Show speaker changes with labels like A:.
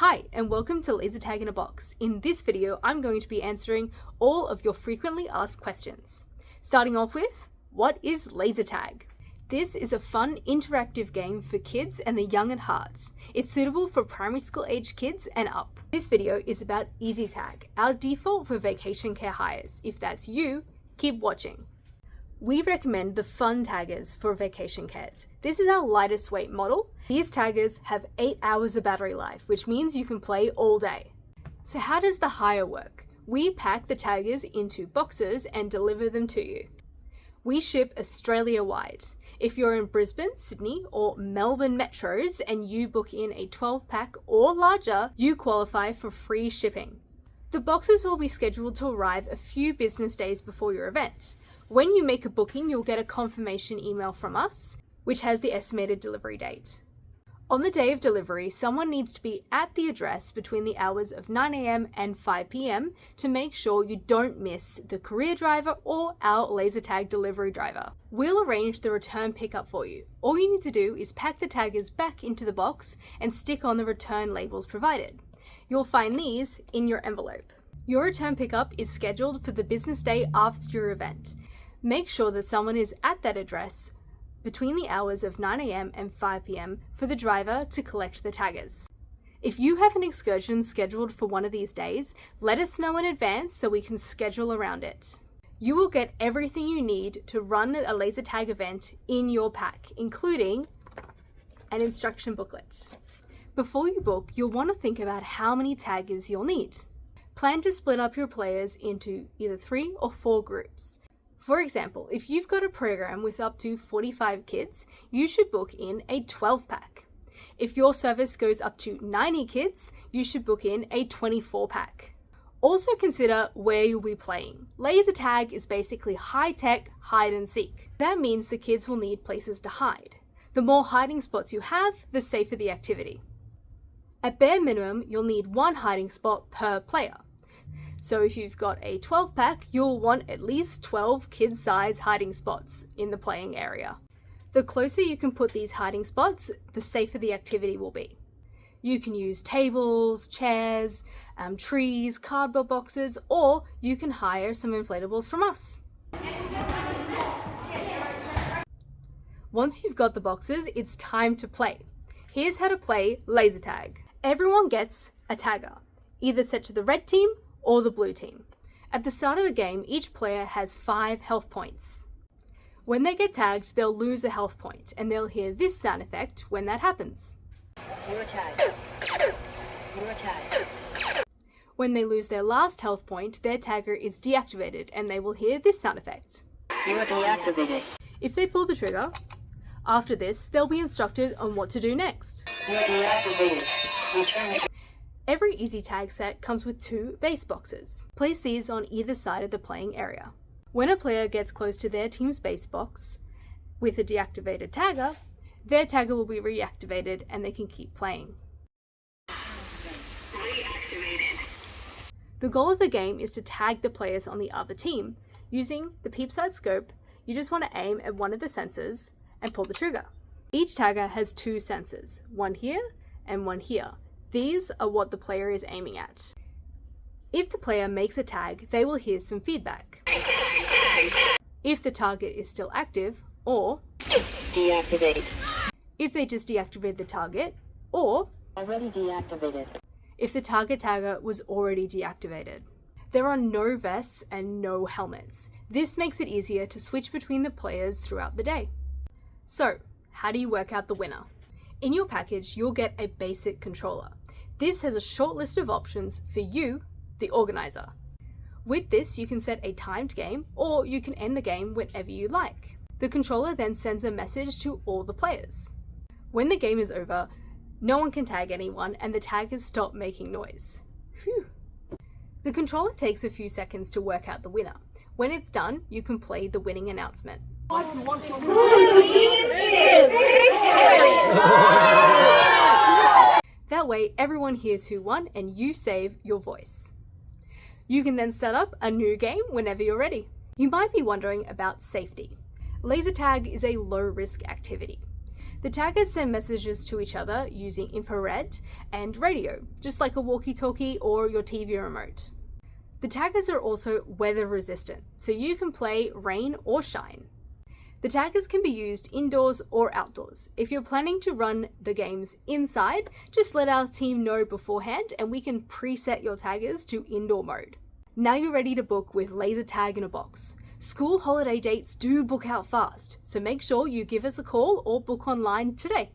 A: Hi, and welcome to Laser Tag in a Box. In this video, I'm going to be answering all of your frequently asked questions. Starting off with, what is laser tag? This is a fun, interactive game for kids and the young at heart. It's suitable for primary school age kids and up. This video is about Easy Tag, our default for vacation care hires. If that's you, keep watching. We recommend the fun taggers for vacation cares. This is our lightest weight model. These taggers have 8 hours of battery life, which means you can play all day. So how does the hire work? We pack the taggers into boxes and deliver them to you. We ship Australia-wide. If you're in Brisbane, Sydney, or Melbourne metros and you book in a 12-pack or larger, you qualify for free shipping. The boxes will be scheduled to arrive a few business days before your event. When you make a booking, you'll get a confirmation email from us, which has the estimated delivery date. On the day of delivery, someone needs to be at the address between the hours of 9 a.m. and 5 p.m. to make sure you don't miss the courier driver or our laser tag delivery driver. We'll arrange the return pickup for you. All you need to do is pack the taggers back into the box and stick on the return labels provided. You'll find these in your envelope. Your return pickup is scheduled for the business day after your event. Make sure that someone is at that address between the hours of 9 a.m. and 5 p.m. for the driver to collect the taggers. If you have an excursion scheduled for one of these days, let us know in advance so we can schedule around it. You will get everything you need to run a laser tag event in your pack, including an instruction booklet. Before you book, you'll want to think about how many taggers you'll need. Plan to split up your players into either 3 or 4 groups. For example, if you've got a program with up to 45 kids, you should book in a 12-pack. If your service goes up to 90 kids, you should book in a 24-pack. Also consider where you'll be playing. Laser tag is basically high-tech hide and seek. That means the kids will need places to hide. The more hiding spots you have, the safer the activity. At bare minimum, you'll need 1 hiding spot per player. So if you've got a 12-pack, you'll want at least 12 kid-size hiding spots in the playing area. The closer you can put these hiding spots, the safer the activity will be. You can use tables, chairs, trees, cardboard boxes, or you can hire some inflatables from us. Once you've got the boxes, it's time to play. Here's how to play laser tag. Everyone gets a tagger, either set to the red team or the blue team. At the start of the game, each player has 5 health points. When they get tagged, they'll lose a health point, and they'll hear this sound effect when that happens.
B: You're tagged. You're tagged.
A: When they lose their last health point, their tagger is deactivated, and they will hear this sound effect.
B: You're deactivated.
A: If they pull the trigger, after this, they'll be instructed on what to do next.
B: You're deactivated. Return.
A: Every Easy Tag set comes with 2 base boxes. Place these on either side of the playing area. When a player gets close to their team's base box with a deactivated tagger, their tagger will be reactivated and they can keep playing.
B: Reactivated.
A: The goal of the game is to tag the players on the other team. Using the peep sight scope, you just want to aim at one of the sensors and pull the trigger. Each tagger has 2 sensors, one here and one here. These are what the player is aiming at. If the player makes a tag, they will hear some feedback. If the target is still active, or
B: Deactivate.
A: if they just deactivated the target, or
B: Already deactivated.
A: if the target tagger was already deactivated. There are no vests and no helmets. This makes it easier to switch between the players throughout the day. So, how do you work out the winner? In your package, you'll get a basic controller. This has a short list of options for you, the organizer. With this, you can set a timed game, or you can end the game whenever you like. The controller then sends a message to all the players. When the game is over, no one can tag anyone and the taggers stop making noise. Phew. The controller takes a few seconds to work out the winner. When it's done, you can play the winning announcement. That way, everyone hears who won and you save your voice. You can then set up a new game whenever you're ready. You might be wondering about safety. Laser tag is a low-risk activity. The taggers send messages to each other using infrared and radio, just like a walkie-talkie or your TV remote. The taggers are also weather resistant, so you can play rain or shine. The taggers can be used indoors or outdoors. If you're planning to run the games inside, just let our team know beforehand and we can preset your taggers to indoor mode. Now you're ready to book with laser tag in a box. School holiday dates do book out fast, so make sure you give us a call or book online today.